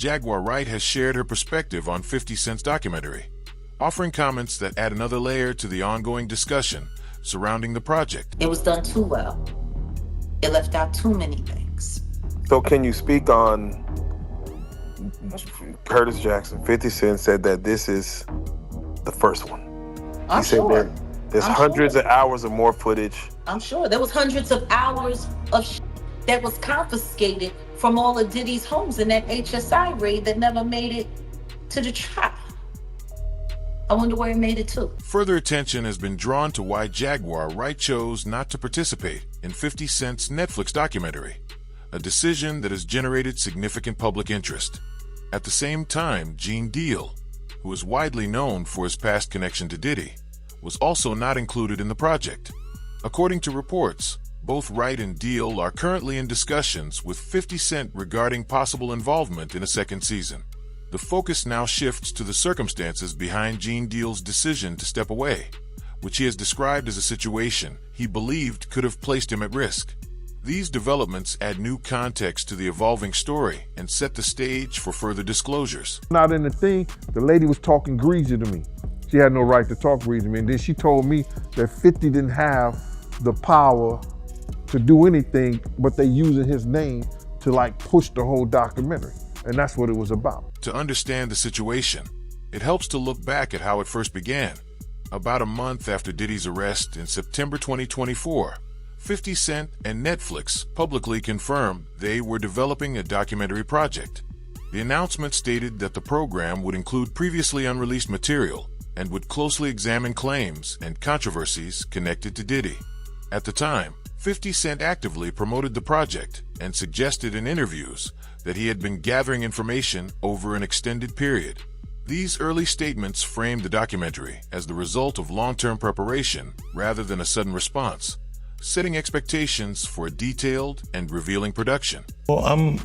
Jaguar Wright has shared her perspective on 50 Cent's documentary, offering comments that add another layer to the ongoing discussion surrounding the project. It was done too well. It left out too many things. So can you speak on Curtis Jackson? 50 Cent said that this is the first one. I'm sure. He said that there's hundreds of hours of more footage. I'm sure. There was hundreds of hours of that was confiscated from all of Diddy's homes in that HSI raid that never made it to the trial. I wonder where it made it to. Further attention has been drawn to why Jaguar Wright chose not to participate in 50 Cent's Netflix documentary, a decision that has generated significant public interest. At the same time, Gene Deal, who is widely known for his past connection to Diddy, was also not included in the project. According to reports, both Wright and Deal are currently in discussions with 50 Cent regarding possible involvement in a second season. The focus now shifts to the circumstances behind Gene Deal's decision to step away, which he has described as a situation he believed could have placed him at risk. These developments add new context to the evolving story and set the stage for further disclosures. Not in the thing, the lady was talking greasy to me. She had no right to talk greasy to me. And then she told me that 50 didn't have the power to do anything, but they using his name to like push the whole documentary. And that's what it was about. To understand the situation, it helps to look back at how it first began. About a month after Diddy's arrest in September 2024, 50 Cent and Netflix publicly confirmed they were developing a documentary project. The announcement stated that the program would include previously unreleased material and would closely examine claims and controversies connected to Diddy. At the time, 50 Cent actively promoted the project and suggested in interviews that he had been gathering information over an extended period. These early statements framed the documentary as the result of long-term preparation rather than a sudden response, setting expectations for a detailed and revealing production. Well, I'm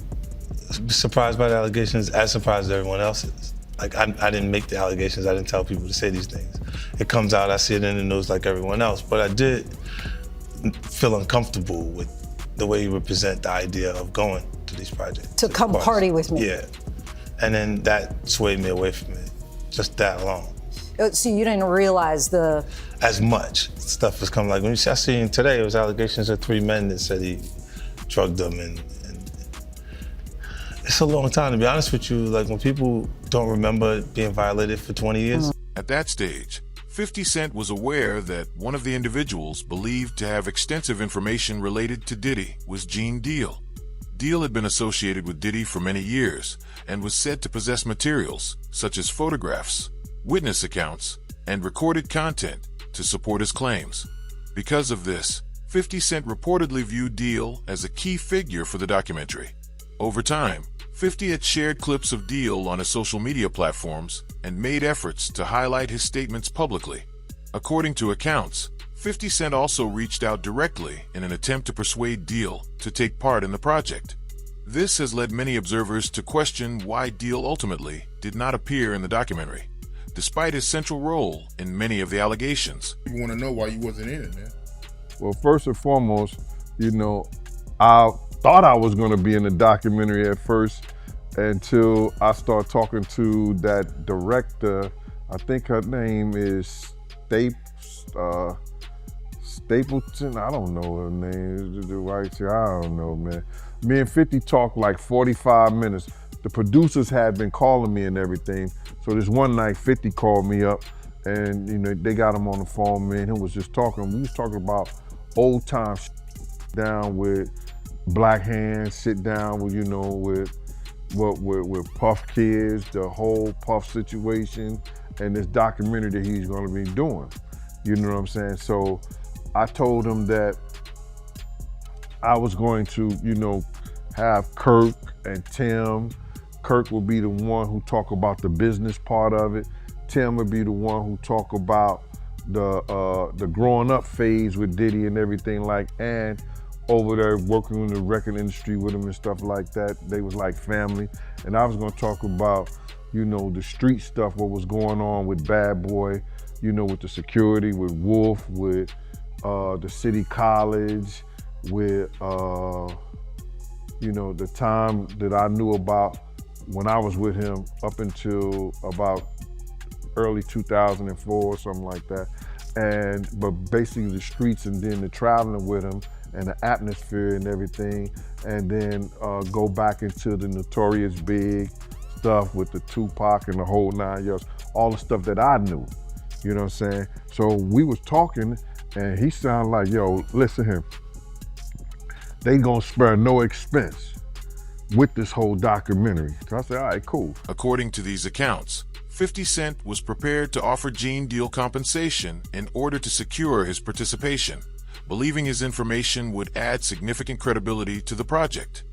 surprised by the allegations, as surprised as everyone else is. Like, I didn't make the allegations, I didn't tell people to say these things. It comes out, I see it in the news like everyone else, but I did feel uncomfortable with the way you would present the idea of going to these projects. To come party with me. Yeah. And then that swayed me away from it, just that long. So you didn't realize as much stuff was coming. Like when I seen today, it was allegations of 3 men that said he drugged them, and it's a long time, to be honest with you. Like when people don't remember being violated for 20 years. At that stage, 50 Cent was aware that one of the individuals believed to have extensive information related to Diddy was Gene Deal. Deal had been associated with Diddy for many years and was said to possess materials such as photographs, witness accounts, and recorded content to support his claims. Because of this, 50 Cent reportedly viewed Deal as a key figure for the documentary. Over time, 50 had shared clips of Deal on his social media platforms and made efforts to highlight his statements publicly. According to accounts, 50 Cent also reached out directly in an attempt to persuade Deal to take part in the project. This has led many observers to question why Deal ultimately did not appear in the documentary, despite his central role in many of the allegations. You want to know why you wasn't in it, man? Well, first and foremost, I thought I was going to be in the documentary at first until I started talking to that director. I think her name is Stapleton. I don't know her name. I don't know, man. Me and 50 talked like 45 minutes. The producers had been calling me and everything. So this one night, 50 called me up and they got him on the phone, man. He was just talking. We was talking about old time down with Black Hands, sit down with, with Puff Kids, the whole Puff situation, and this documentary that he's gonna be doing. You know what I'm saying? So I told him that I was going to, have Kirk and Tim. Kirk will be the one who talk about the business part of it. Tim will be the one who talk about the growing up phase with Diddy and everything and over there working in the record industry with him and stuff like that. They was like family. And I was gonna talk about, the street stuff, what was going on with Bad Boy, with the security, with Wolf, with the City College, with, the time that I knew about when I was with him up until about early 2004, something like that. But basically the streets and then the traveling with him and the atmosphere and everything, and then go back into the Notorious Big stuff with the Tupac and the whole 9 yards, all the stuff that I knew, you know what I'm saying? So we was talking and he sounded like, yo, listen to him. They gonna spare no expense with this whole documentary. So I said, all right, cool. According to these accounts, 50 Cent was prepared to offer Gene Deal compensation in order to secure his participation, believing his information would add significant credibility to the project.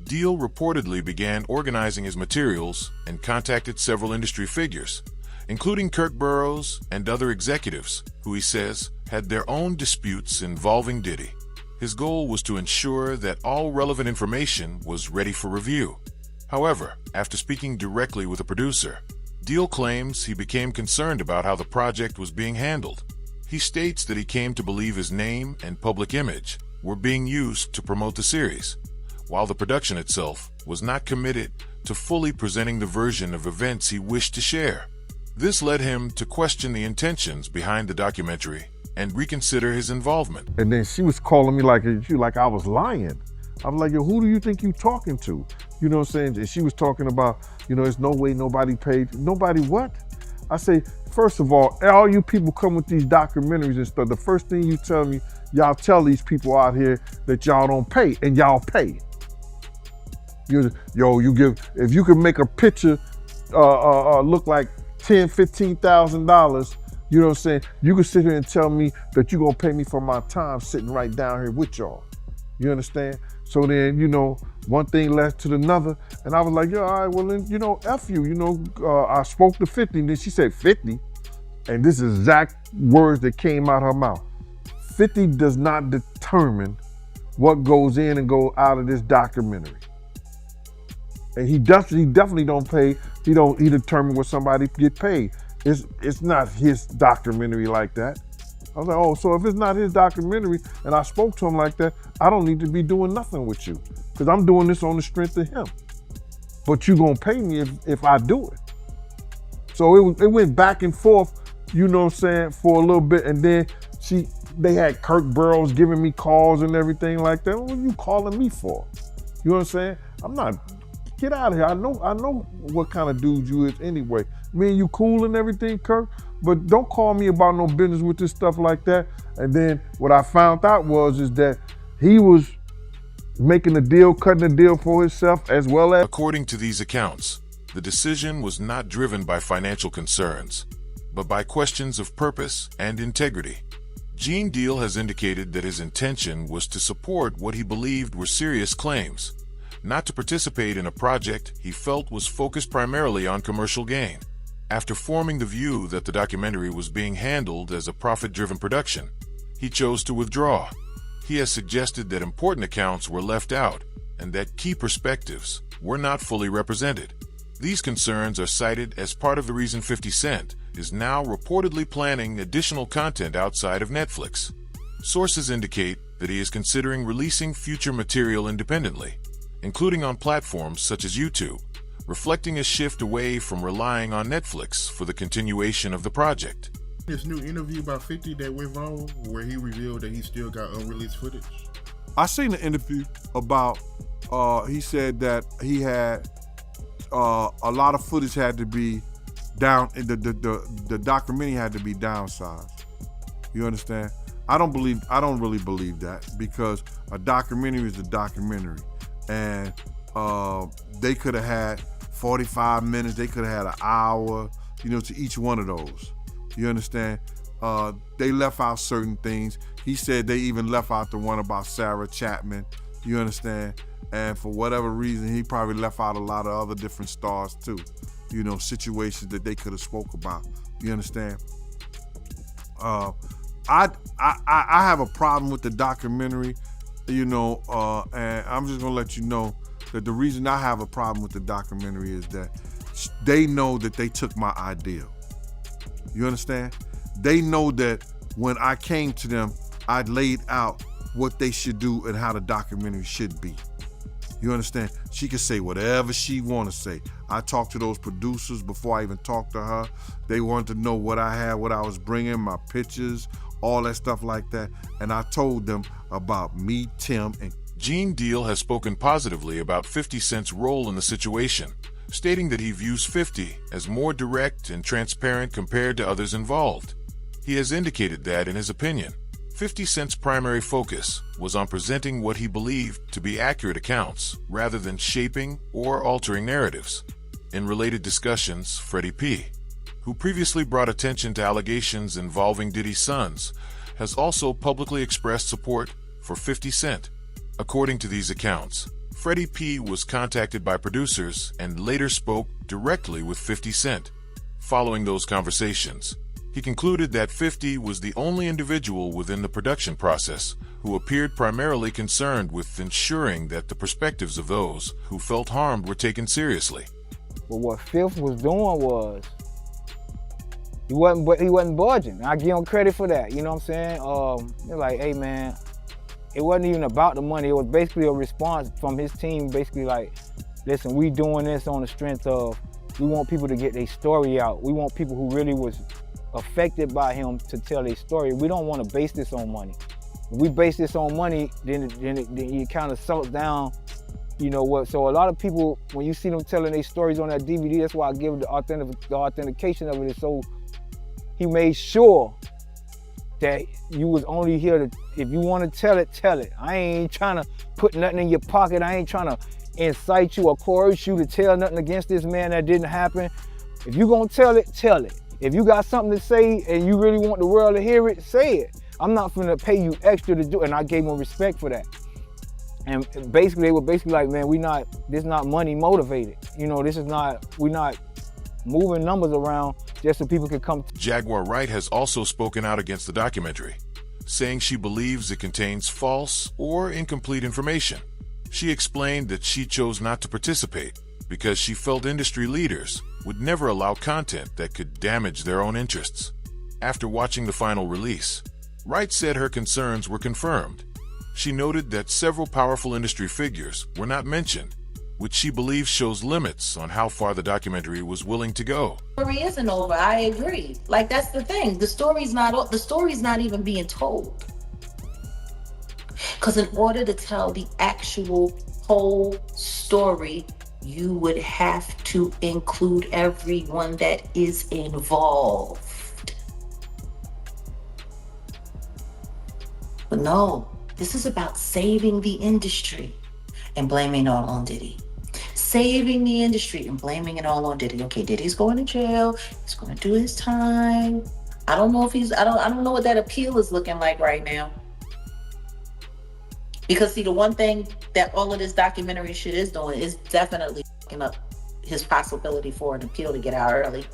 Deal reportedly began organizing his materials and contacted several industry figures, including Kirk Burroughs and other executives, who he says had their own disputes involving Diddy. His goal was to ensure that all relevant information was ready for review. However, after speaking directly with a producer, Deal claims he became concerned about how the project was being handled. He states that he came to believe his name and public image were being used to promote the series, while the production itself was not committed to fully presenting the version of events he wished to share. This led him to question the intentions behind the documentary and reconsider his involvement. And then she was calling me like I was lying. I was like, yo, who do you think you talking to? You know what I'm saying? And she was talking about, there's no way nobody paid. Nobody what? I say, first of all you people come with these documentaries and stuff, the first thing you tell me, y'all tell these people out here that y'all don't pay, and y'all pay. If you can make a picture look like $10,000, $15,000, you know what I'm saying? You can sit here and tell me that you're gonna pay me for my time sitting right down here with y'all. You understand? So then, one thing led to another, and I was like, all right, well then, F you, I spoke to 50, and then she said 50, and this is exact words that came out her mouth. 50 does not determine what goes in and go out of this documentary. And he definitely don't pay, he determine what somebody get paid. It's not his documentary like that. I was like, oh, so if it's not his documentary and I spoke to him like that, I don't need to be doing nothing with you because I'm doing this on the strength of him. But you gonna pay me if I do it. So it went back and forth, you know what I'm saying, for a little bit, and then they had Kirk Burroughs giving me calls and everything like that. What are you calling me for? You know what I'm saying? I'm not, get out of here. I know what kind of dude you is anyway. Me and you cool and everything, Kirk, but don't call me about no business with this stuff like that. And then what I found out is that he was making a deal, cutting a deal for himself as well as... According to these accounts, the decision was not driven by financial concerns, but by questions of purpose and integrity. Gene Deal has indicated that his intention was to support what he believed were serious claims, not to participate in a project he felt was focused primarily on commercial gain. After forming the view that the documentary was being handled as a profit-driven production, he chose to withdraw. He has suggested that important accounts were left out and that key perspectives were not fully represented. These concerns are cited as part of the reason 50 Cent is now reportedly planning additional content outside of Netflix. Sources indicate that he is considering releasing future material independently, including on platforms such as YouTube, reflecting a shift away from relying on Netflix for the continuation of the project. This new interview about 50 that went viral, where he revealed that he still got unreleased footage. I seen the interview about, he said that he had a lot of footage had to be down, the documentary had to be downsized. You understand? I don't really believe that, because a documentary is a documentary. And they could have had 45 minutes, they could have had an hour, to each one of those. You understand? They left out certain things. He said they even left out the one about Sarah Chapman. You understand? And for whatever reason, he probably left out a lot of other different stars too. Situations that they could have spoke about. You understand? I have a problem with the documentary, and I'm just gonna let you know that the reason I have a problem with the documentary is that they know that they took my idea. You understand? They know that when I came to them, I laid out what they should do and how the documentary should be. You understand? She can say whatever she want to say. I talked to those producers before I even talked to her. They wanted to know what I had, what I was bringing, my pictures, all that stuff like that. And I told them about me, Tim, and Gene Deal has spoken positively about 50 Cent's role in the situation, stating that he views 50 as more direct and transparent compared to others involved. He has indicated that, in his opinion, 50 Cent's primary focus was on presenting what he believed to be accurate accounts rather than shaping or altering narratives. In related discussions, Freddie P., who previously brought attention to allegations involving Diddy's sons, has also publicly expressed support for 50 Cent. According to these accounts, Freddie P. was contacted by producers and later spoke directly with 50 Cent. Following those conversations, he concluded that 50 was the only individual within the production process who appeared primarily concerned with ensuring that the perspectives of those who felt harmed were taken seriously. But what Fifth was doing was, he wasn't budging. I give him credit for that, you know what I'm saying? They're like, hey man, it wasn't even about the money. It was basically a response from his team, basically like, listen, we doing this on the strength of, we want people to get their story out. We want people who really was affected by him to tell their story. We don't want to base this on money. If we base this on money, then it kind of sucks down, you know what? So a lot of people, when you see them telling their stories on that DVD, that's why I give the authentication of it. So he made sure that you was only here to, if you want to tell it, tell it. I ain't trying to put nothing in your pocket. I ain't trying to incite you or coerce you to tell nothing against this man that didn't happen. If you gonna tell it, tell it. If you got something to say and you really want the world to hear it, say it. I'm not gonna pay you extra to do it, and I gave them respect for that. And basically, they were basically like, man, this not money motivated. You know, we're not moving numbers around just so people can come. Jaguar Wright has also spoken out against the documentary, saying she believes it contains false or incomplete information. She explained that she chose not to participate because she felt industry leaders would never allow content that could damage their own interests. After watching the final release, Wright said her concerns were confirmed. She noted that several powerful industry figures were not mentioned, which she believes shows limits on how far the documentary was willing to go. The story isn't over. I agree. Like, that's the thing. The story's not even being told. Because in order to tell the actual whole story, you would have to include everyone that is involved. But no, this is about saving the industry and blaming it all on Diddy. Saving the industry and blaming it all on Diddy. Okay, Diddy's going to jail. He's going to do his time. I don't know what that appeal is looking like right now. Because see, the one thing that all of this documentary shit is doing is definitely fucking up his possibility for an appeal to get out early.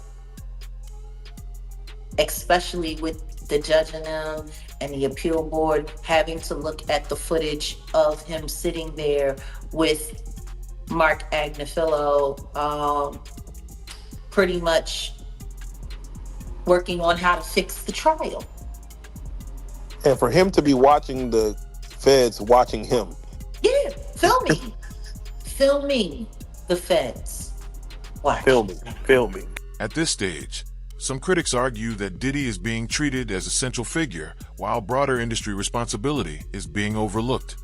Especially with the judge and them and the appeal board having to look at the footage of him sitting there with Mark Agnifilo, pretty much working on how to fix the trial. And for him to be watching the feds watching him. Yeah, filming. Filming the feds. Watch. Filming. At this stage, some critics argue that Diddy is being treated as a central figure while broader industry responsibility is being overlooked.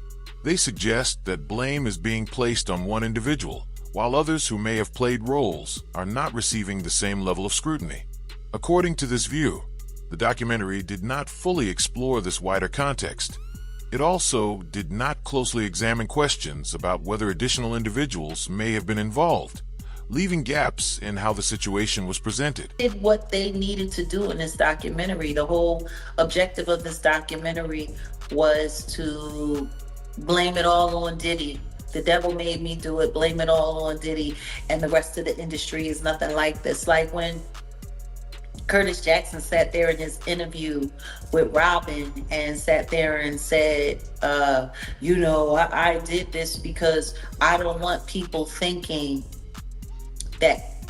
They suggest that blame is being placed on one individual, while others who may have played roles are not receiving the same level of scrutiny. According to this view, the documentary did not fully explore this wider context. It also did not closely examine questions about whether additional individuals may have been involved, leaving gaps in how the situation was presented. Did what they needed to do in this documentary. The whole objective of this documentary was to blame it all on Diddy. The devil made me do it, blame it all on Diddy, and the rest of the industry is nothing like this. Like when Curtis Jackson sat there in his interview with Robin and sat there and said, I did this because I don't want people thinking that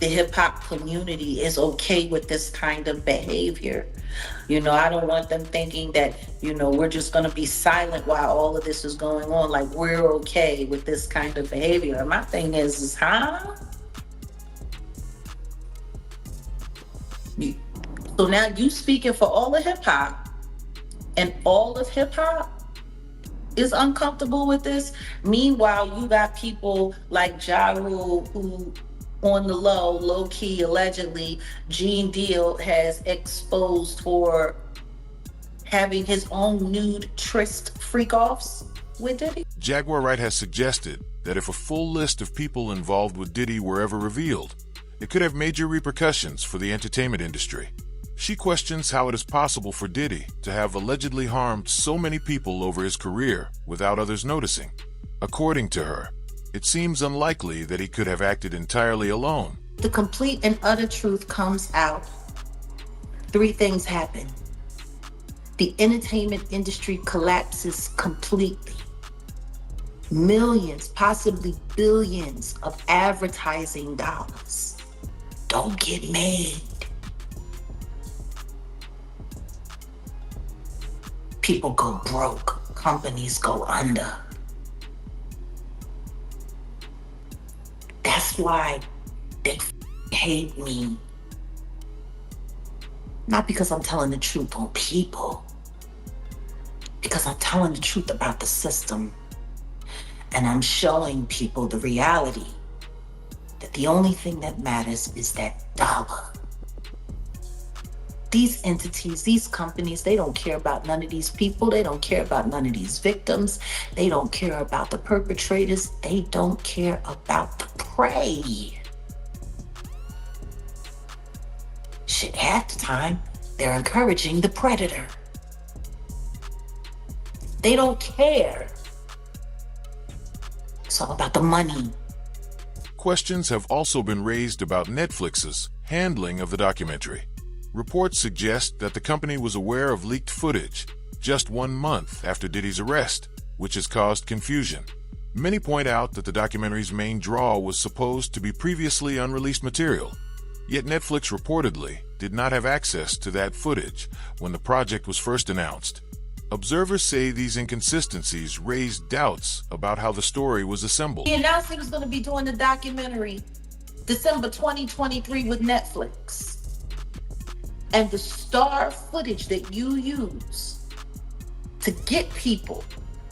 the hip hop community is okay with this kind of behavior. You know, I don't want them thinking that, you know, we're just going to be silent while all of this is going on. Like, we're okay with this kind of behavior. And my thing is huh? So now you speaking for all of hip hop, and all of hip hop is uncomfortable with this. Meanwhile, you got people like Ja Rule who, on the low key, allegedly, Gene Deal has exposed for having his own nude tryst freak-offs with Diddy. Jaguar Wright has suggested that if a full list of people involved with Diddy were ever revealed, it could have major repercussions for the entertainment industry. She questions how it is possible for Diddy to have allegedly harmed so many people over his career without others noticing. According to her, it seems unlikely that he could have acted entirely alone. The complete and utter truth comes out. 3 things happen. The entertainment industry collapses completely. Millions, possibly billions of advertising dollars don't get made. People go broke. Companies go under. That's why they hate me. Not because I'm telling the truth on people. Because I'm telling the truth about the system. And I'm showing people the reality that the only thing that matters is that dollar. These entities, these companies, they don't care about none of these people. They don't care about none of these victims. They don't care about the perpetrators. They don't care about the prey. Shit, half the time, they're encouraging the predator. They don't care. It's all about the money. Questions have also been raised about Netflix's handling of the documentary. Reports suggest that the company was aware of leaked footage just 1 month after Diddy's arrest, which has caused confusion. Many point out that the documentary's main draw was supposed to be previously unreleased material, yet Netflix reportedly did not have access to that footage when the project was first announced. Observers say these inconsistencies raised doubts about how the story was assembled. He announced he was going to be doing the documentary December 2023 with Netflix. And the star footage that you use to get people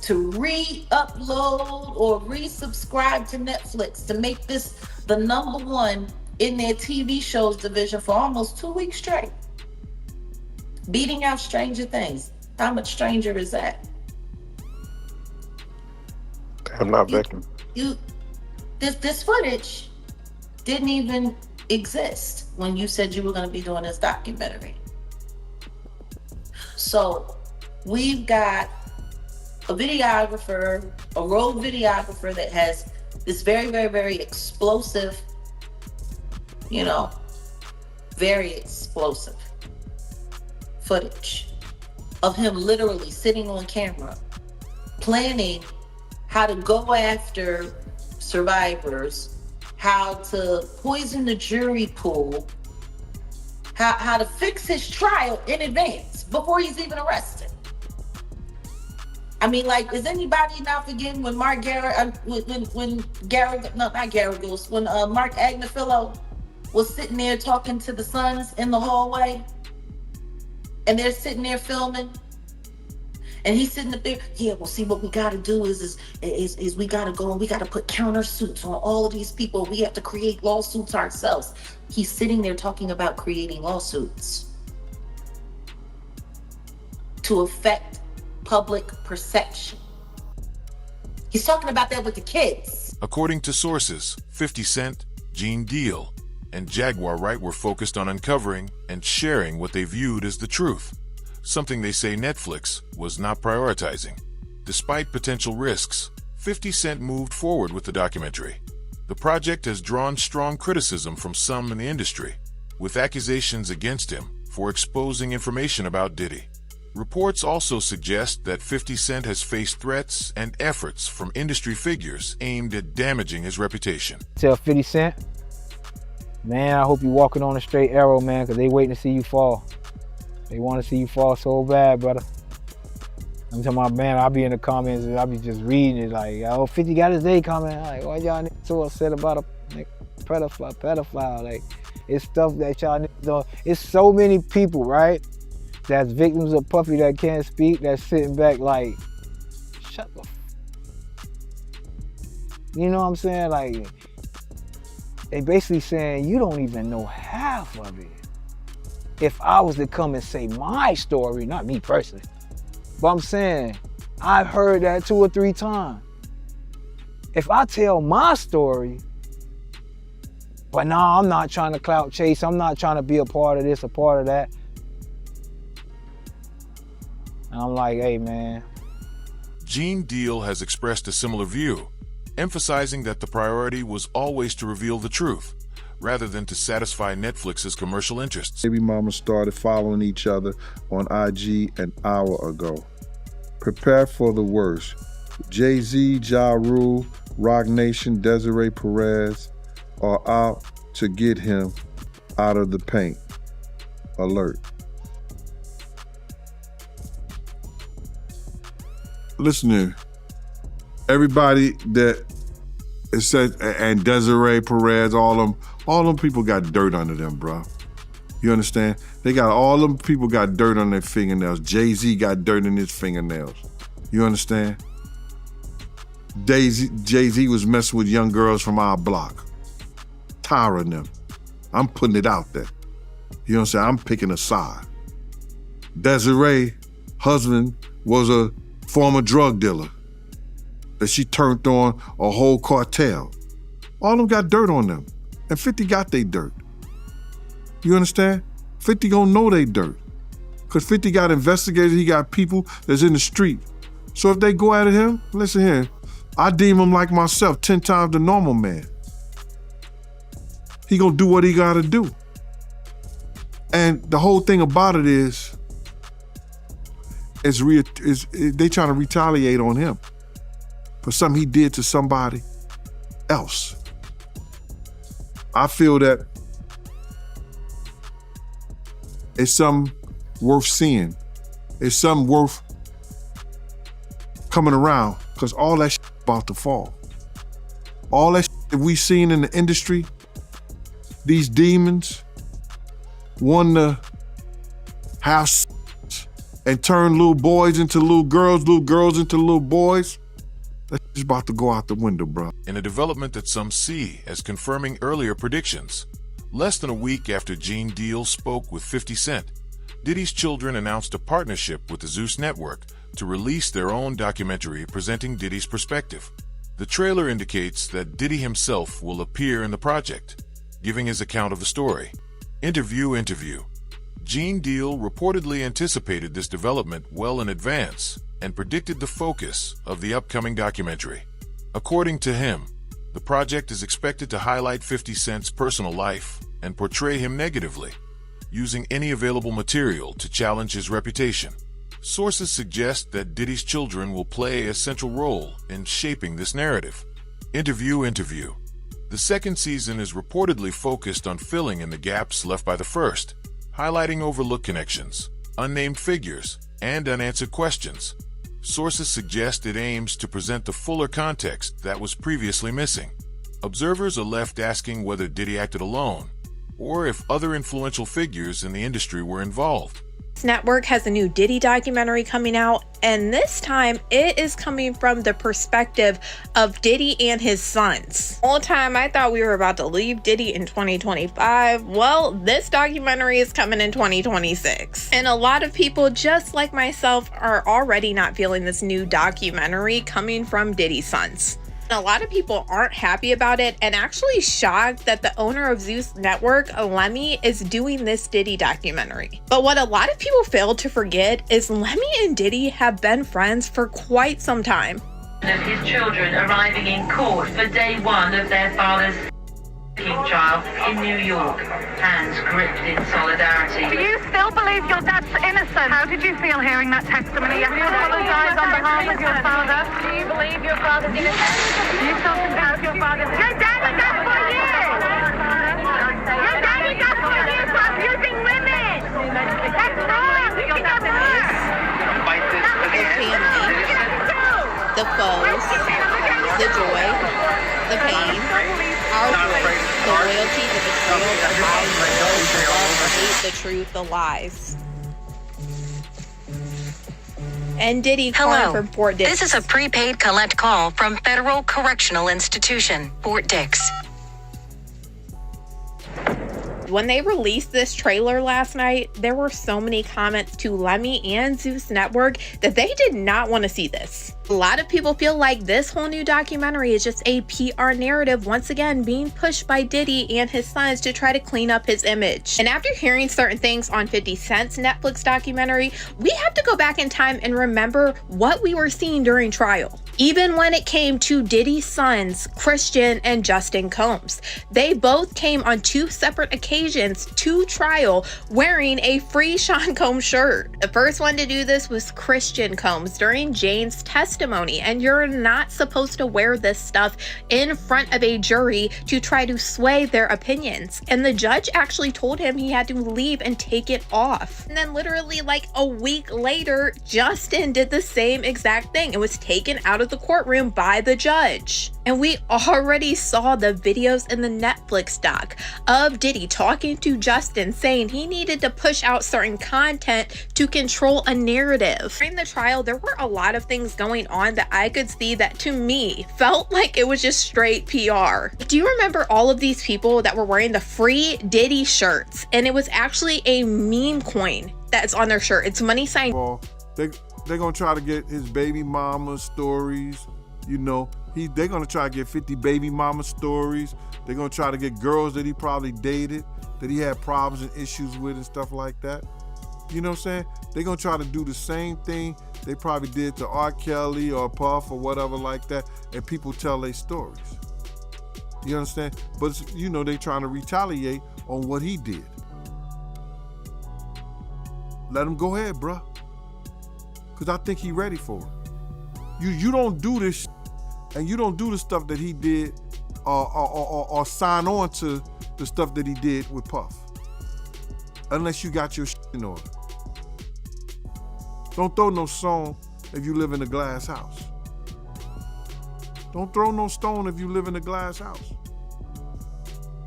to re-upload or resubscribe to Netflix to make this the #1 in their TV shows division for almost 2 weeks straight. Beating out Stranger Things. How much stranger is that? I'm not Beckham. This footage didn't even exist when you said you were going to be doing this documentary. So we've got a videographer, a rogue videographer that has this very, very, very explosive, very explosive footage of him literally sitting on camera, planning how to go after survivors, how to poison the jury pool, how to fix his trial in advance before he's even arrested. I mean, like, is anybody not forgetting when Mark Agnifilo was sitting there talking to the sons in the hallway, and they're sitting there filming, and he's sitting up there, yeah, well, see, what we got to do is we got to go and we got to put countersuits on all of these people. We have to create lawsuits ourselves. He's sitting there talking about creating lawsuits to affect public perception. He's talking about that with the kids. According to sources, 50 Cent, Gene Deal, and Jaguar Wright were focused on uncovering and sharing what they viewed as the truth, something they say Netflix was not prioritizing. Despite potential risks, 50 Cent moved forward with the documentary. The project has drawn strong criticism from some in the industry, with accusations against him for exposing information about Diddy. Reports also suggest that 50 Cent has faced threats and efforts from industry figures aimed at damaging his reputation. Tell 50 Cent, Man, I hope you walking on a straight arrow, man, because they waiting to see you fall. They want to see you fall so bad, brother. I'm talking about, man, I'll be in the comments and I'll be just reading it like, oh, 50 got his day comment. Like, why y'all niggas so upset about a pedophile? Like, it's stuff that y'all niggas don't. It's so many people, right, that's victims of Puffy that can't speak, that's sitting back like, shut the you know what I'm saying? Like, they basically saying, you don't even know half of it. If I was to come and say my story, not me personally, but I'm saying, I've heard that 2 or 3 times. If I tell my story, but nah, I'm not trying to clout chase, I'm not trying to be a part of this, a part of that. And I'm like, hey, man. Gene Deal has expressed a similar view, emphasizing that the priority was always to reveal the truth, rather than to satisfy Netflix's commercial interests. Baby mama started following each other on IG an hour ago. Prepare for the worst. Jay-Z, Ja Rule, Roc Nation, Desiree Perez are out to get him out of the paint. Alert. Listen here. Everybody that it said, and Desiree Perez, all them people got dirt under them, bro. You understand? They got all them people got dirt on their fingernails. Jay-Z got dirt in his fingernails. You understand? Jay-Z was messing with young girls from our block. Tiring them. I'm putting it out there. You know what I'm saying? I'm picking a side. Desiree, husband, was a former drug dealer that she turned on a whole cartel. All of them got dirt on them. And 50 got they dirt. You understand? 50 gonna know they dirt. Because 50 got investigators, he got people that's in the street. So if they go at him, listen here, I deem him like myself, 10 times the normal man. He gonna do what he gotta do. And the whole thing about it is they trying to retaliate on him for something he did to somebody else. I feel that it's something worth seeing. It's something worth coming around, because all that shit about to fall. All that shit that we seen in the industry, these demons want to have and turn little boys into little girls into little boys. That's just about to go out the window, bro. In a development that some see as confirming earlier predictions, less than a week after Gene Deal spoke with 50 Cent, Diddy's children announced a partnership with the Zeus Network to release their own documentary presenting Diddy's perspective. The trailer indicates that Diddy himself will appear in the project, giving his account of the story. Interview. Gene Deal reportedly anticipated this development well in advance and predicted the focus of the upcoming documentary. According to him, the project is expected to highlight 50 Cent's personal life and portray him negatively, using any available material to challenge his reputation. Sources suggest that Diddy's children will play a central role in shaping this narrative. Interview. The second season is reportedly focused on filling in the gaps left by the first, highlighting overlooked connections, unnamed figures, and unanswered questions. Sources suggest it aims to present the fuller context that was previously missing. Observers are left asking whether Diddy acted alone, or if other influential figures in the industry were involved. Network has a new Diddy documentary coming out, and this time it is coming from the perspective of Diddy and his sons. All the time I thought we were about to leave Diddy in 2025. Well, this documentary is coming in 2026. And a lot of people, just like myself, are already not feeling this new documentary coming from Diddy's sons. A lot of people aren't happy about it and actually shocked that the owner of Zeus Network, Lemmy, is doing this Diddy documentary. But what a lot of people fail to forget is Lemmy and Diddy have been friends for quite some time. Of his children arriving in court for day one of their father's trial in New York, hands gripped in solidarity. Do you still believe your dad's innocent? How did you feel hearing that testimony? Do you apologize on behalf of your father? Do you believe your father's innocent? Do you still convinced your father's innocent? Your dad is dead for you! betrayal, the lies, the hate, the truth, the lies. And Diddy calling from Fort Dix. This is a prepaid collect call from Federal Correctional Institution, Fort Dix. When they released this trailer last night, there were so many comments to Lemmy and Zeus Network that they did not want to see this. A lot of people feel like this whole new documentary is just a PR narrative once again being pushed by Diddy and his sons to try to clean up his image. And after hearing certain things on 50 Cent's Netflix documentary, we have to go back in time and remember what we were seeing during trial. Even when it came to Diddy's sons, Christian and Justin Combs, they both came on 2 separate occasions to trial wearing a free Sean Combs shirt. The first one to do this was Christian Combs during Jane's testimony, and you're not supposed to wear this stuff in front of a jury to try to sway their opinions. And the judge actually told him he had to leave and take it off. And then literally like a week later, Justin did the same exact thing and was taken out of the courtroom by the judge. And we already saw the videos in the Netflix doc of Diddy talking to Justin saying he needed to push out certain content to control a narrative. During the trial, there were a lot of things going on that I could see that to me felt like it was just straight PR. Do you remember all of these people that were wearing the free Diddy shirts? And it was actually a meme coin that's on their shirt. It's money sign. Well, they're gonna try to get his baby mama stories, you know. They're gonna try to get 50 baby mama stories. They're gonna try to get girls that he probably dated, that he had problems and issues with and stuff like that. You know what I'm saying? They're gonna try to do the same thing they probably did to R. Kelly or Puff or whatever like that, and people tell their stories. You understand? But, you know, they trying to retaliate on what he did. Let him go ahead, bruh. Because I think he ready for it. You don't do this, and you don't do the stuff that he did or sign on to the stuff that he did with Puff. Unless you got your in order. Don't throw no stone if you live in a glass house. Don't throw no stone if you live in a glass house.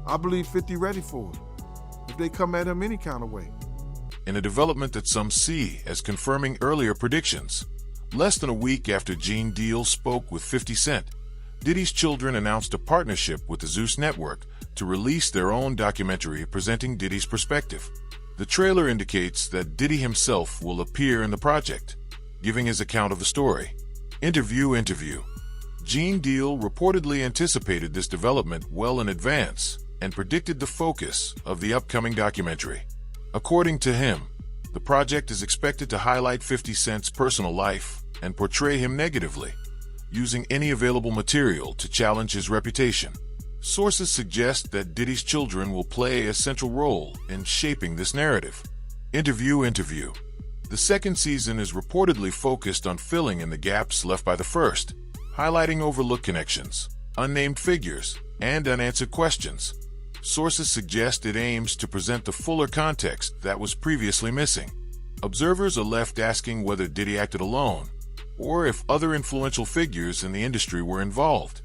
I believe 50 ready for it. If they come at him any kind of way. In a development that some see as confirming earlier predictions, less than a week after Gene Deal spoke with 50 Cent, Diddy's children announced a partnership with the Zeus Network to release their own documentary presenting Diddy's perspective. The trailer indicates that Diddy himself will appear in the project, giving his account of the story. Interview. Gene Deal reportedly anticipated this development well in advance and predicted the focus of the upcoming documentary. According to him, the project is expected to highlight 50 Cent's personal life and portray him negatively, using any available material to challenge his reputation. Sources suggest that Diddy's children will play a central role in shaping this narrative. Interview. The second season is reportedly focused on filling in the gaps left by the first, highlighting overlooked connections, unnamed figures, and unanswered questions. Sources suggest it aims to present the fuller context that was previously missing. Observers are left asking whether Diddy acted alone, or if other influential figures in the industry were involved.